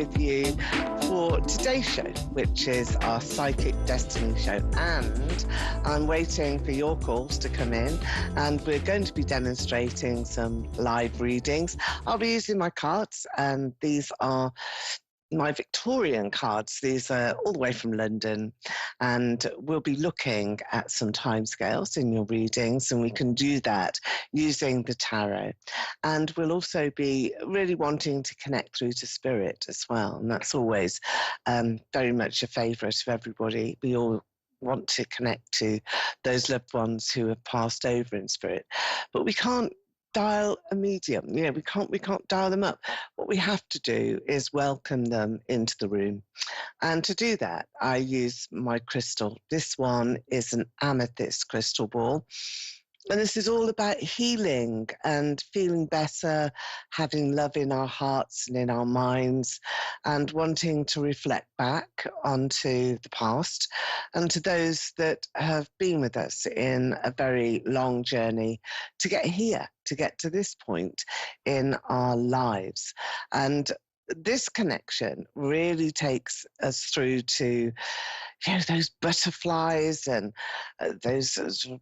with you for today's show, which is our Psychic Destiny show. And I'm waiting for your calls to come in, and we're going to be demonstrating some live readings. I'll be using my cards, and these are my Victorian cards. These are all the way from London, and we'll be looking at some timescales in your readings, and we can do that using the tarot. And we'll also be really wanting to connect through to spirit as well, and that's always very much a favourite of everybody. We all want to connect to those loved ones who have passed over in spirit, but we can't dial a medium. We can't dial them up. What we have to do is welcome them into the room. And to do that, I use my crystal. This one is an amethyst crystal ball. And this is all about healing and feeling better, having love in our hearts and in our minds, and wanting to reflect back onto the past and to those that have been with us in a very long journey to get here, to get to this point in our lives. And this connection really takes us through to those butterflies and those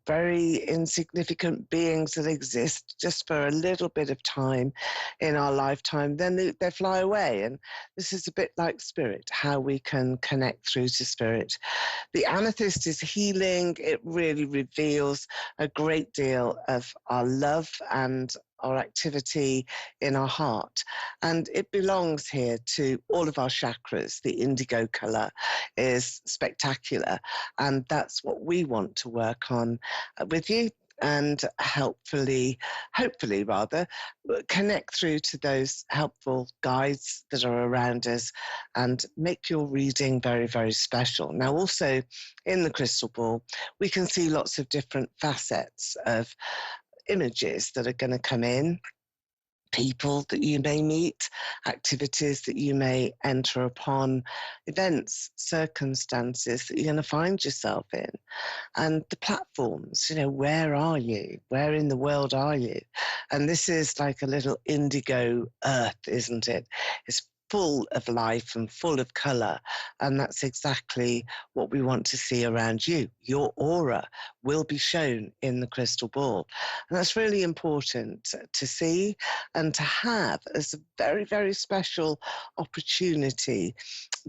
very insignificant beings that exist just for a little bit of time in our lifetime, then they fly away. And this is a bit like spirit, how we can connect through to spirit. The amethyst is healing. It really reveals a great deal of our love and our activity in our heart. And it belongs here to all of our chakras. The indigo colour is spectacular. And that's what we want to work on with you, and hopefully connect through to those helpful guides that are around us and make your reading very, very special. Now, also in the crystal ball, we can see lots of different facets of images that are going to come in, people that you may meet, activities that you may enter upon, events, circumstances that you're going to find yourself in, and the platforms. Where are you? Where in the world are you? And this is like a little indigo earth, isn't it? It's full of life and full of colour, and that's exactly what we want to see around you. Your aura will be shown in the crystal ball, and that's really important to see and to have as a very, very special opportunity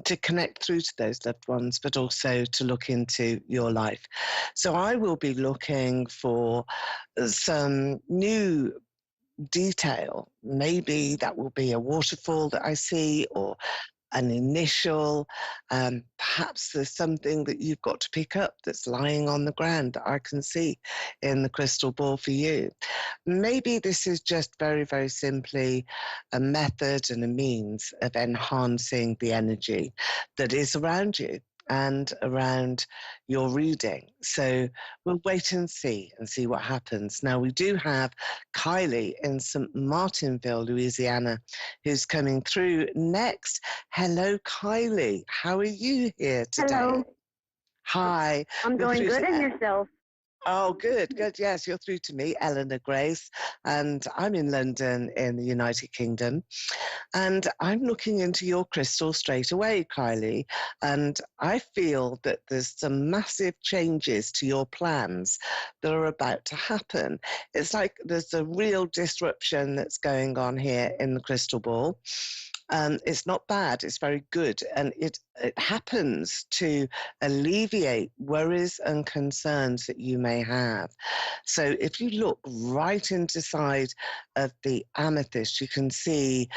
to connect through to those loved ones, but also to look into your life. So I will be looking for some new detail. Maybe that will be a waterfall that I see, or an initial. Perhaps there's something that you've got to pick up that's lying on the ground that I can see in the crystal ball for you. Maybe this is just very, very simply a method and a means of enhancing the energy that is around you and around your reading. So we'll wait and see what happens. Now, we do have Kylie in St. Martinville, Louisiana, who's coming through next. Hello, Kylie. How are you here today? Hello. Hi. I'm doing good, and yourself? Oh, good. Yes, you're through to me, Eleanor Grace, and I'm in London in the United Kingdom. And I'm looking into your crystal straight away, Kylie, and I feel that there's some massive changes to your plans that are about to happen. It's like there's a real disruption that's going on here in the crystal ball. It's not bad, it's very good, and it happens to alleviate worries and concerns that you may have. So if you look right inside of the amethyst, you can see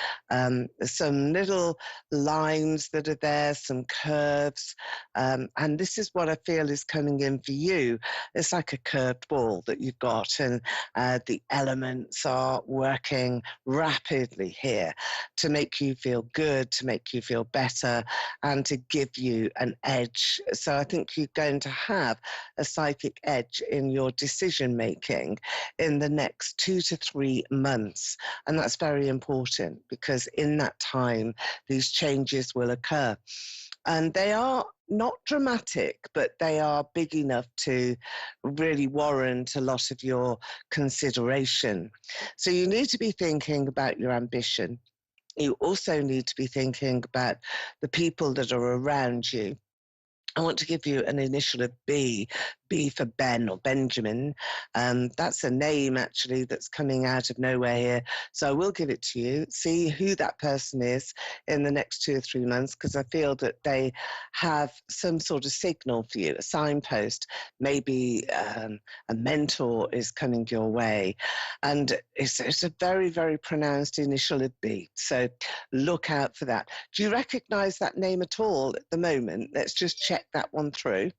some little lines that are there, some curves, and this is what I feel is coming in for you. It's like a curved ball that you've got, and the elements are working rapidly here to make you feel good, to make you feel better, and to give you an edge. So I think you're going to have a psychic edge in your decision making in the next 2 to 3 months. And that's very important, because in that time, these changes will occur. And they are not dramatic, but they are big enough to really warrant a lot of your consideration. So you need to be thinking about your ambition. You also need to be thinking about the people that are around you. I want to give you an initial of B, B for Ben or Benjamin. That's a name actually that's coming out of nowhere here. So I will give it to you. See who that person is in the next 2 or 3 months, because I feel that they have some sort of signal for you, a signpost. Maybe a mentor is coming your way. And it's a very, very pronounced initial of B. So look out for that. Do you recognize that name at all at the moment? Let's just check that one through.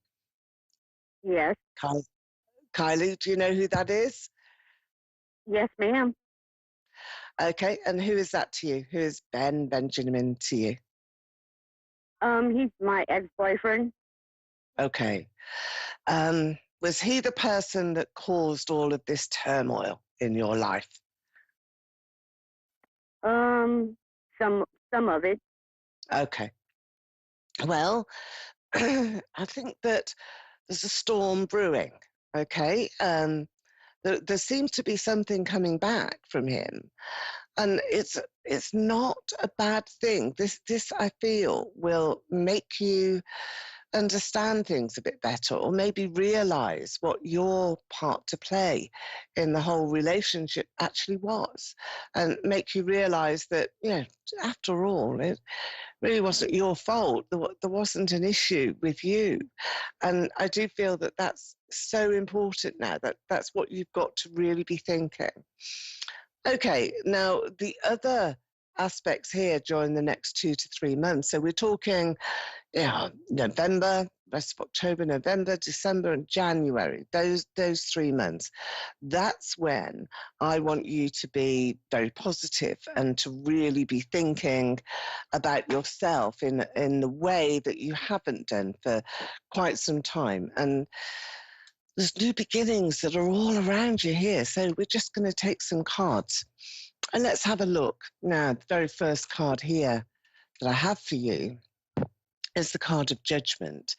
Yes. Kylie, do you know who that is? Yes, ma'am. Okay, and who is that to you? Who is Ben Benjamin to you? He's my ex-boyfriend. Okay. Was he the person that caused all of this turmoil in your life? Um, some of it. Okay. Well, I think that there's a storm brewing. Okay. There seems to be something coming back from him, and it's not a bad thing. This I feel will make you understand things a bit better, or maybe realize what your part to play in the whole relationship actually was, and make you realize that, after all, it really wasn't your fault. There wasn't an issue with you. And I do feel that that's so important now, that that's what you've got to really be thinking. Okay, now the other aspects here during the next 2 to 3 months. So we're talking, November, rest of October, November, December, and January. Those 3 months. That's when I want you to be very positive and to really be thinking about yourself in the way that you haven't done for quite some time. And there's new beginnings that are all around you here. So we're just going to take some cards and let's have a look. Now, the very first card here that I have for you is the card of judgment.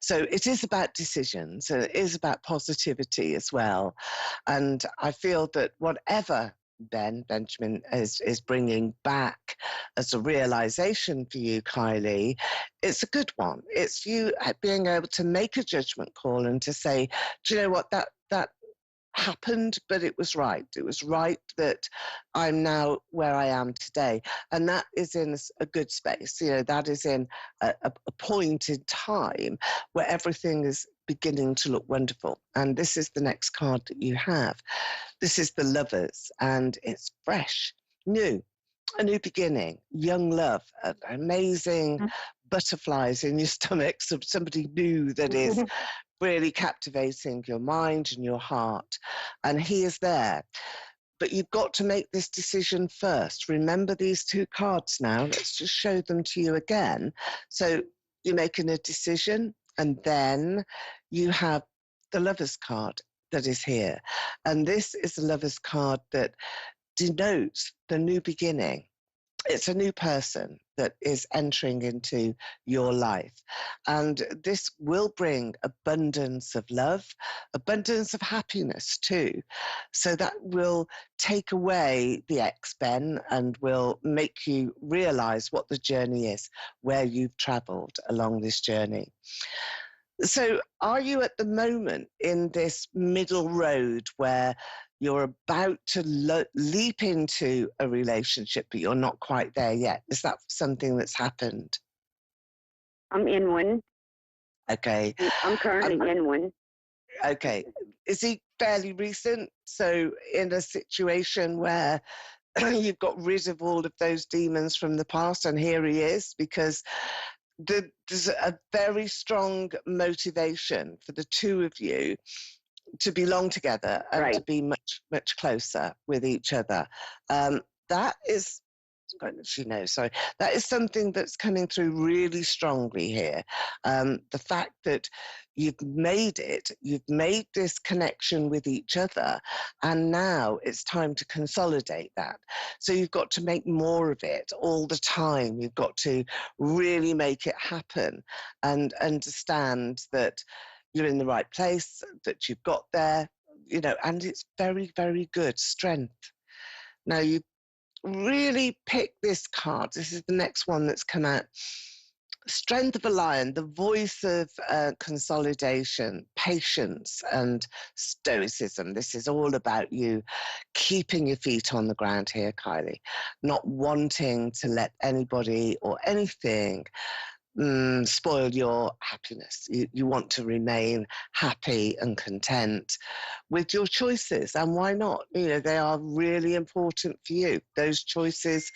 So it is about decisions, and it is about positivity as well. And I feel that whatever Benjamin is bringing back as a realization for you, Kylie, it's a good one. It's you being able to make a judgment call and to say, do you know what, that happened, but it was right. It was right that I'm now where I am today. And that is in a good space. That is in a point in time where everything is beginning to look wonderful. And this is the next card that you have. This is the Lovers, and it's fresh, new, a new beginning, young love, amazing butterflies in your stomach, so somebody new that is really captivating your mind and your heart. And he is there. But you've got to make this decision first. Remember these two cards now. Let's just show them to you again. So you're making a decision, and then you have the Lover's card that is here. And this is the Lover's card that denotes the new beginning. It's a new person that is entering into your life. And this will bring abundance of love, abundance of happiness too. So that will take away the ex Ben and will make you realize what the journey is, where you've traveled along this journey. So, are you at the moment in this middle road where you're about to leap into a relationship, but you're not quite there yet? Is that something that's happened? I'm in one. Okay. I'm Um, currently in one. okay. Is he fairly recent? So, in a situation where you've got rid of all of those demons from the past, and here he is, because there's a very strong motivation for the two of you to belong together and to Right. be much, much closer with each other. That is, sorry, that is something that's coming through really strongly here. The fact that you've made this connection with each other, and now it's time to consolidate that. So you've got to make more of it all the time. You've got to really make it happen and understand that you're in the right place, that you've got there, and it's very, very good strength. Now, really pick this card. This is the next one that's come out. Strength of a lion, the voice of consolidation, patience, and stoicism. This is all about you keeping your feet on the ground here, Kylie, not wanting to let anybody or anything spoil your happiness. You want to remain happy and content with your choices. And why not? They are really important for you. Those choices,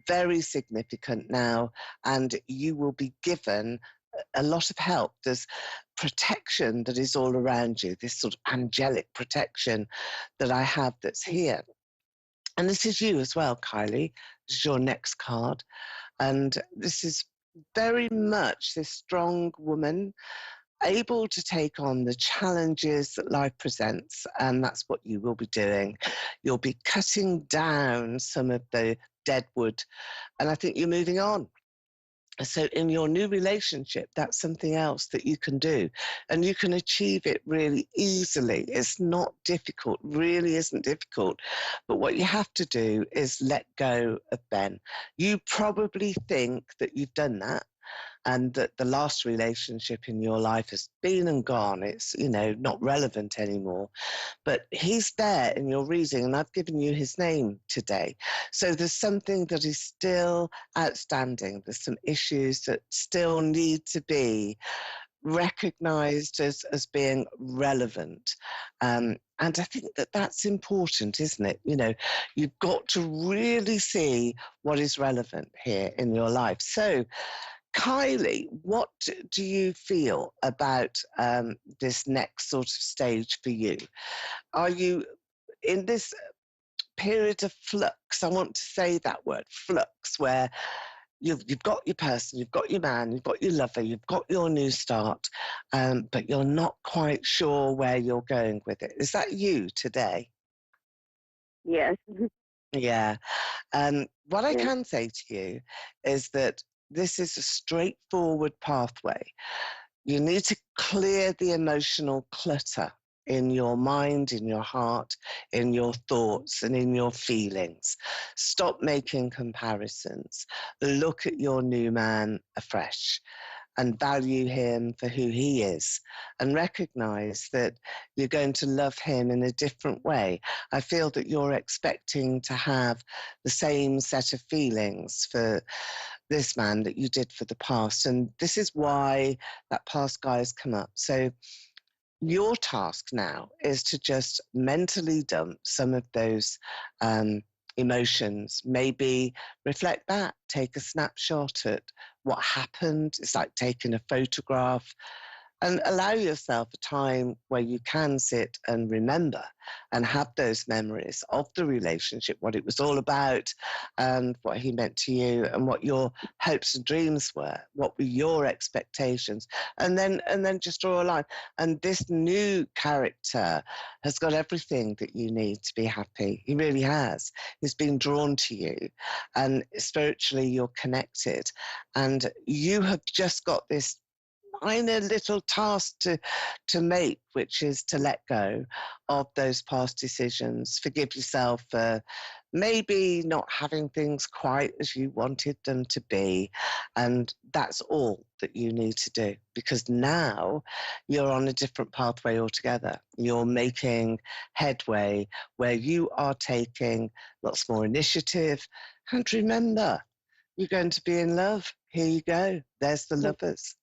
very significant now, and you will be given a lot of help. There's protection that is all around you, this sort of angelic protection that I have that's here. And this is you as well, Kylie. This is your next card. And this is very much this strong woman able to take on the challenges that life presents. And that's what you will be doing. You'll be cutting down some of the dead wood. And I think you're moving on. So in your new relationship, that's something else that you can do, and you can achieve it really easily. It's not difficult, really isn't difficult. But what you have to do is let go of Ben. You probably think that you've done that, and that the last relationship in your life has been and gone. It's, not relevant anymore. But he's there in your reading, and I've given you his name today. So there's something that is still outstanding. There's some issues that still need to be recognized as being relevant. And I think that that's important, isn't it? You've got to really see what is relevant here in your life. So, Kylie, what do you feel about this next sort of stage for you? Are you in this period of flux? I want to say that word, flux, where you've got your person, you've got your man, you've got your lover, you've got your new start, but you're not quite sure where you're going with it. Is that you today? Yes. Yeah. What I Yes. can say to you is that this is a straightforward pathway. You need to clear the emotional clutter in your mind, in your heart, in your thoughts, and in your feelings. Stop making comparisons. Look at your new man afresh and value him for who he is, and recognize that you're going to love him in a different way. I feel that you're expecting to have the same set of feelings for this man that you did for the past. And this is why that past guy has come up. So your task now is to just mentally dump some of those emotions, maybe reflect back, take a snapshot at what happened. It's like taking a photograph, and allow yourself a time where you can sit and remember and have those memories of the relationship, what it was all about, and what he meant to you, and what your hopes and dreams were, what were your expectations, and then just draw a line. And this new character has got everything that you need to be happy. He really has. He's been drawn to you, and spiritually you're connected, and you have just got this minor little task to make, which is to let go of those past decisions. Forgive yourself for maybe not having things quite as you wanted them to be. And that's all that you need to do, because now you're on a different pathway altogether. You're making headway where you are taking lots more initiative. And remember, you're going to be in love. Here you go. There's the lovers.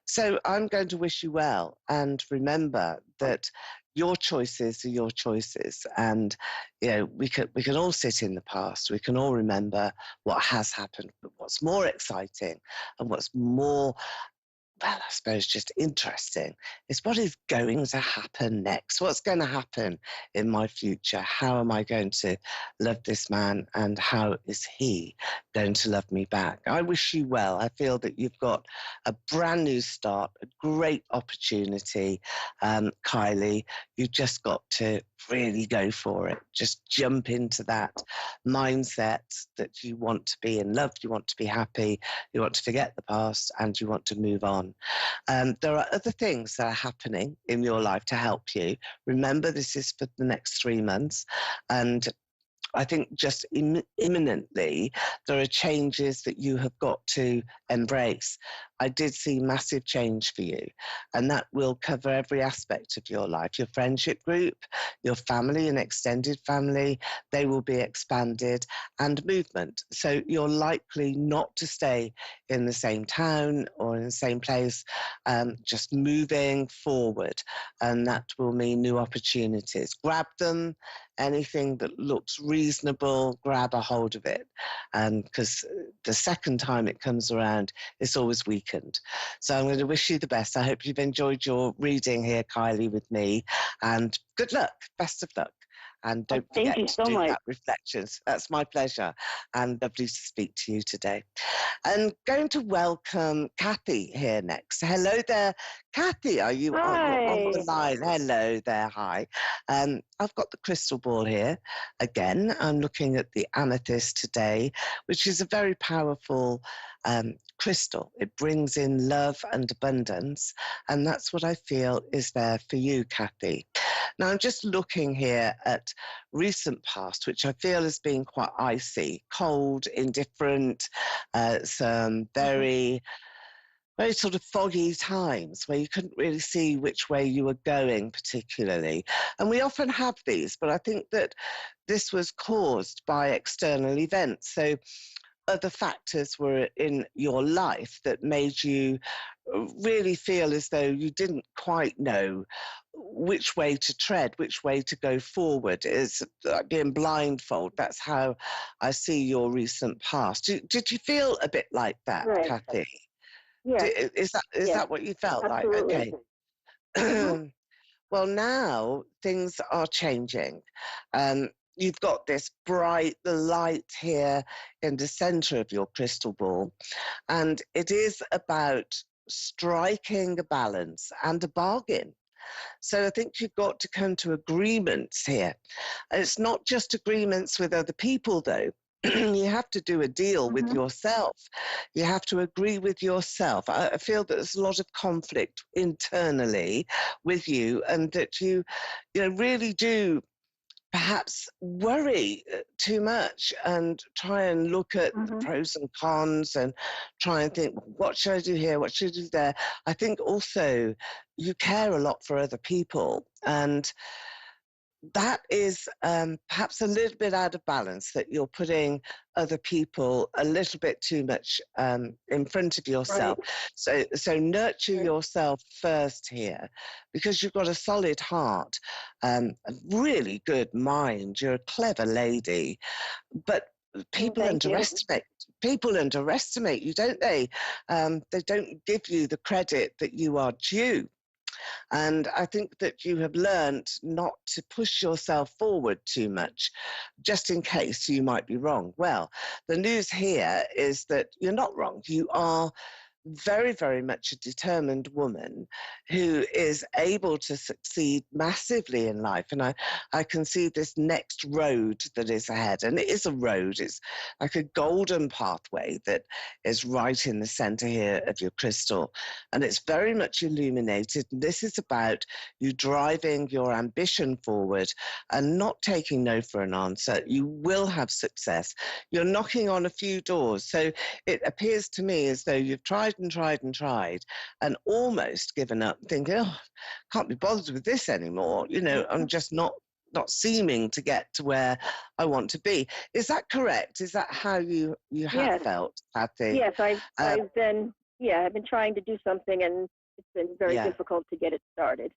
So I'm going to wish you well, and remember that your choices are your choices. And we can all sit in the past, we can all remember what has happened, but what's more exciting and what's more, well, I suppose just interesting, is what is going to happen next? What's going to happen in my future? How am I going to love this man, and how is he going to love me back? I wish you well. I feel that you've got a brand new start, a great opportunity, Kylie. You've just got to really go for it. Just jump into that mindset that you want to be in love, you want to be happy, you want to forget the past, and you want to move on. There are other things that are happening in your life to help you. Remember, this is for the next 3 months, and I think just imminently, there are changes that you have got to embrace. I did see massive change for you, and that will cover every aspect of your life. Your friendship group, your family and extended family, they will be expanded, and movement. So you're likely not to stay in the same town or in the same place, just moving forward, and that will mean new opportunities. Grab them, anything that looks reasonable, grab a hold of it. Because the second time it comes around, it's always weakened. So I'm going to wish you the best. I hope you've enjoyed your reading here, Kylie, with me. And good luck. Best of luck. And don't Thank forget you to so do much. that reflections. That's my pleasure. And lovely to speak to you today. And going to welcome Kathy here next. Hello there, Kathy. Are you you're on the Hi. line? Hello there. Hi. I've got the crystal ball here again. I'm looking at the amethyst today, which is a very powerful crystal. It brings in love and abundance, and that's what I feel is there for you, Kathy. Now, I'm just looking here at recent past, which I feel has been quite icy, cold, indifferent, some very sort of foggy times where you couldn't really see which way you were going particularly. And we often have these, but I think that this was caused by external events. So other factors were in your life that made you really feel as though you didn't quite know which way to tread, which way to go forward. Is like being blindfold. That's how I see your recent past. Did you feel a bit like that, Right. Kathy? Yes. Is Yes. that what you felt like? Absolutely. Okay. Mhm. Well, now things are changing. Um, you've got this bright light here in the center of your crystal ball, and it is about striking a balance and a bargain. So I think you've got to come to agreements here. And it's not just agreements with other people, though. You have to do a deal with Mhm. yourself. You have to agree with yourself. I feel that there's a lot of conflict internally with you, and that you really do perhaps worry too much and try and look at the Mhm. pros and cons and try and think, what should I do here? What should I do there? I think also you care a lot for other people. And that is perhaps a little bit out of balance, that you're putting other people a little bit too much in front of Right. yourself. So nurture Right. yourself first here, because you've got a solid heart, a really good mind. You're a clever lady, but Mm, people thank you. underestimate you, don't they? They don't give you the credit that you are due. And I think that you have learned not to push yourself forward too much, just in case you might be wrong. Well, the news here is that you're not wrong. You are very, very much a determined woman who is able to succeed massively in life. And I can see this next road that is ahead. And it is a road, it's like a golden pathway that is right in the center here of your crystal. And it's very much illuminated. This is about you driving your ambition forward and not taking no for an answer. You will have success. You're knocking on a few doors. So it appears to me as though you've tried and tried and tried and almost given up, thinking, oh, can't be bothered with this anymore. I'm just not seeming to get to where I want to be. Is that correct? Is that how you have Yes. felt, Kathy? Yes. I've Uh, I've been I've been trying to do something, and it's been very yeah. difficult to get it started.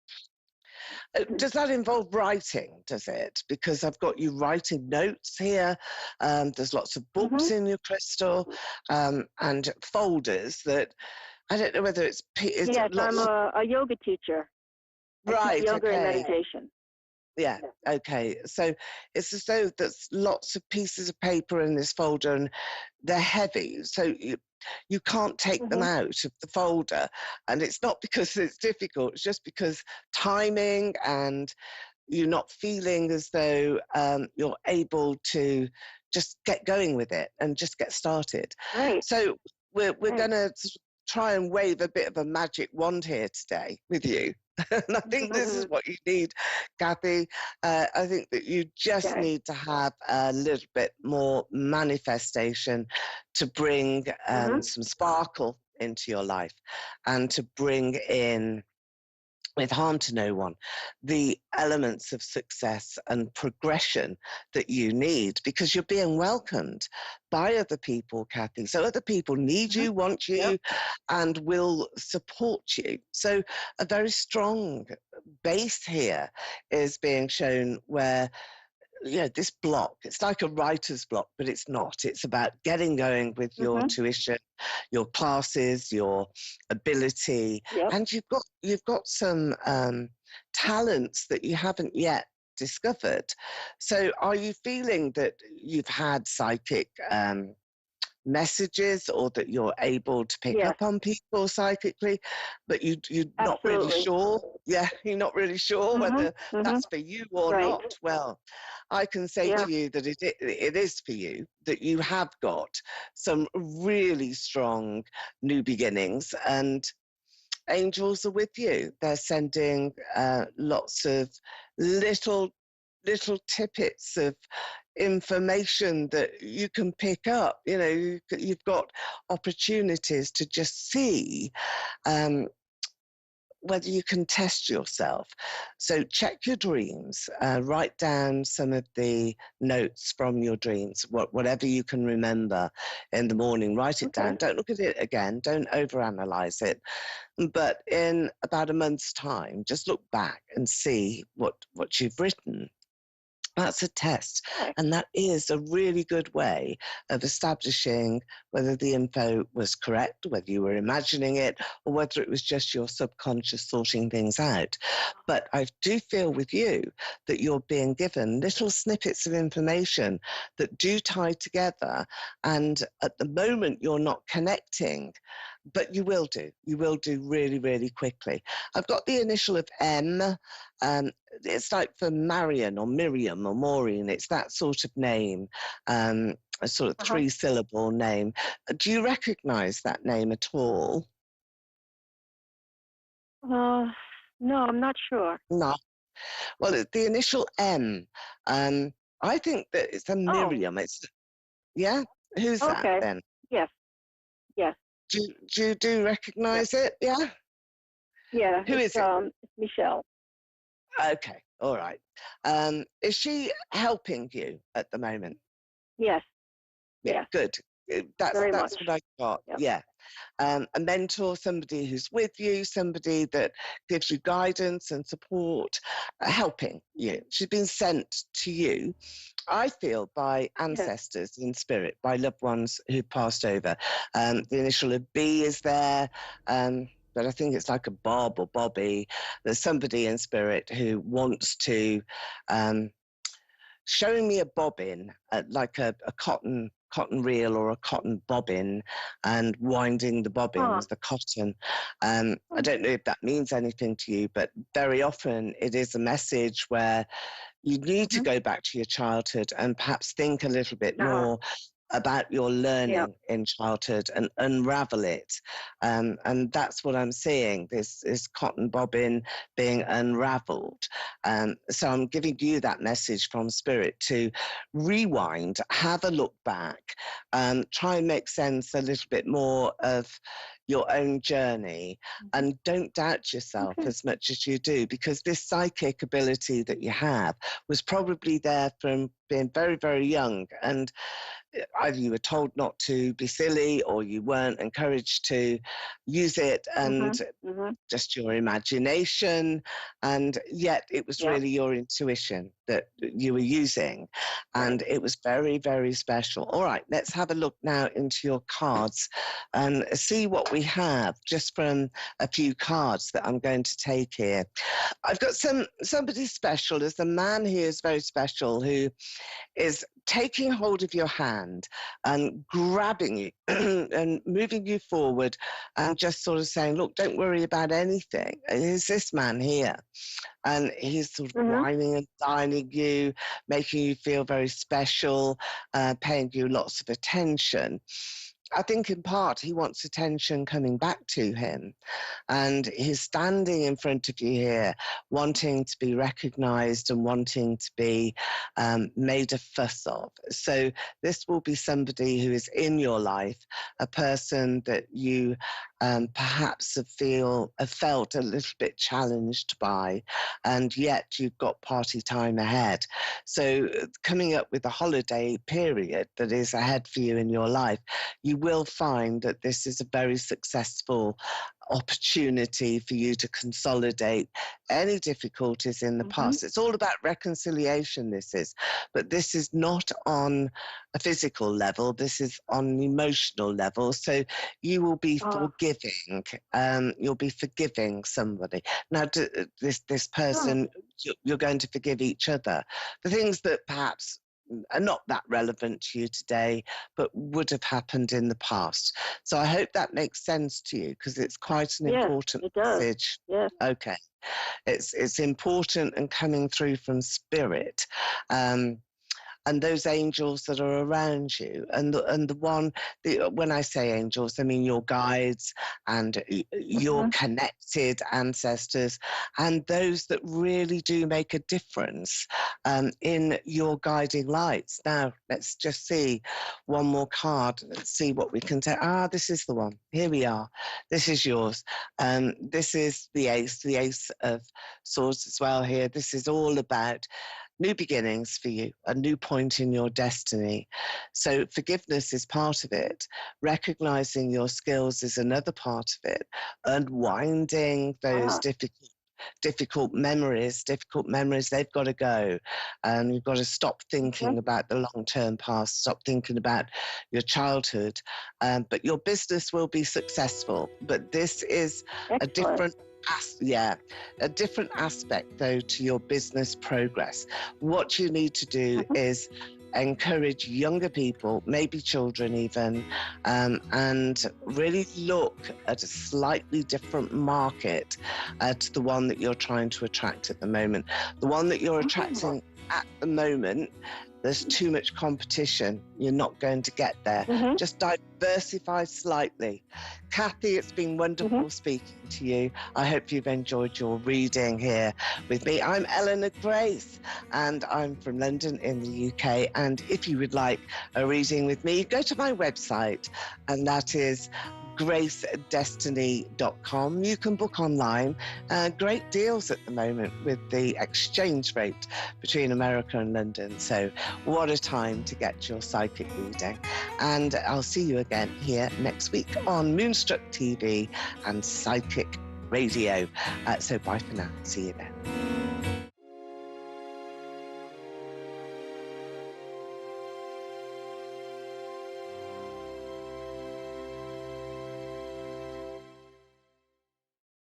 Does that involve writing, does it? Because I've got you writing notes here. There's lots of books Mhm. in your crystal, and folders that I don't know whether it's Yes, I'm lots. a yoga teacher. I teach Right, yoga and okay. meditation. Yeah, okay. So it's as though there's lots of pieces of paper in this folder and they're heavy. So you can't take them Mhm. out of the folder. And it's not because it's difficult, it's just because timing and you're not feeling as though you're able to just get going with it and just get started. Right. So we're Right. going to try and wave a bit of a magic wand here today with you. And I think this is what you need, Kathy. I think that you just Okay. need to have a little bit more manifestation to bring some sparkle into your life and to bring in, with harm to no one, the elements of success and progression that you need, because you're being welcomed by other people, Kathy. So other people need you, want Yep. you, and will support you. So a very strong base here is being shown where, this block, it's like a writer's block, but it's not. It's about getting going with your tuition, your classes, your ability, Yep. and you've got some talents that you haven't yet discovered. So are you feeling that you've had psychic messages, or that you're able to pick Yes. up on people psychically, but you're not really Absolutely. sure? Yeah, you're not really sure whether that's for you or Right. not. Well, I can say Yeah. to you that it is for you, that you have got some really strong new beginnings, and angels are with you. They're sending lots of little tippets of information that you can pick up. You've got opportunities to just see um, whether you can test yourself. So check your dreams, write down some of the notes from your dreams, whatever you can remember in the morning, write it down. Don't look at it again, don't overanalyze it. But in about a month's time, just look back and see what you've written. That's a test. Okay. And that is a really good way of establishing whether the info was correct, whether you were imagining it, or whether it was just your subconscious sorting things out. But I do feel with you that you're being given little snippets of information that do tie together. And at the moment, you're not connecting, but you will do. You will do really, really quickly. I've got the initial of M. It's like for Marion or Miriam or Maureen. It's that sort of name, a sort of 3-syllable name. Do you recognize that name at all? No, I'm not sure. No. Well, it's the initial M. I think that it's a Oh, Miriam. Yeah? Who's that okay. then? Yes. Yes. Do you Yep. recognize it? Yeah? Yeah. Who is it? It's Michelle. Okay, all right. Is she helping you at the moment? Yes. Yeah, Yes. good. That's Very that's much. what I got. Yep. Yeah, a mentor, somebody who's with you, somebody that gives you guidance and support, helping you. She's been sent to you, I feel, by Yes. ancestors in spirit, by loved ones who passed over. The initial of B is there. But I think it's like a Bob or Bobby. There's somebody in spirit who wants to showing me a bobbin, like a cotton reel or a cotton bobbin, and winding the bobbin Huh. with the cotton. I don't know if that means anything to you, but very often it is a message where you need to go back to your childhood and perhaps think a little bit Uh-huh. more about your Yep. learning in childhood and unravel it. And that's what I'm seeing, this cotton bobbin being unraveled. So I'm giving you that message from Spirit to rewind, have a look back, try and make sense a little bit more of your own journey, and don't doubt yourself Okay. as much as you do, because this psychic ability that you have was probably there from being very, very young. And either you were told not to be silly, or you weren't encouraged to use it, and just your imagination. And yet it was Yep. really your intuition that you were using. Right. And it was very, very special. All right, let's have a look now into your cards and see what we have just from a few cards that I'm going to take here. I've got somebody special. There's a man here who's very special, who is taking hold of your hand and grabbing you and moving you forward, and just sort of saying, look, don't worry about anything. And it's this man here. And he's sort of whining and dining you, making you feel very special, paying you lots of attention. I think in part he wants attention coming back to him. And he's standing in front of you here, wanting to be recognized and wanting to be made a fuss of. So this will be somebody who is in your life, a person that you perhaps have felt a little bit challenged by, and yet you've got party time ahead. So coming up with a holiday period that is ahead for you in your life, you will find that this is a very successful opportunity for you to consolidate any difficulties in the past. It's all about reconciliation, this is, but this is not on a physical level, this is on an emotional level. So you will be forgiving, you'll be forgiving somebody. Now, this person, you're going to forgive each other for things that perhaps are not that relevant to you today, but would have happened in the past. So I hope that makes sense to you, because it's quite an important message. Yes. Okay. It's important and coming through from spirit. And those angels that are around you, and when I say angels, I mean your guides and your connected ancestors, and those that really do make a difference in your guiding lights. Now, let's just see one more card. Let's see what we can take. This is the one. Here we are. This is yours. This is the Ace of Swords as well here. This is all about new beginnings for you, a new point in your destiny. So forgiveness is part of it. Recognizing your skills is another part of it. Unwinding those difficult memories, they've got to go. You've got to stop thinking about the long-term past, stop thinking about your childhood. But your business will be successful. But this is a different aspect, though, to your business progress. What you need to do is encourage younger people, maybe children even, and really look at a slightly different market to the one that you're trying to attract at the moment. The one that you're attracting at the moment, there's too much competition. You're not going to get there. Just diversify slightly. Kathy, it's been wonderful speaking to you. I hope you've enjoyed your reading here with me. I'm Eleanor Grace, and I'm from London in the UK. And if you would like a reading with me, go to my website, and that is gracedestiny.com. You can book online. Great deals at the moment with the exchange rate between America and London. So what a time to get your psychic reading. And I'll see you again here next week on Moonstruck TV and Psychic Radio. So bye for now. See you then.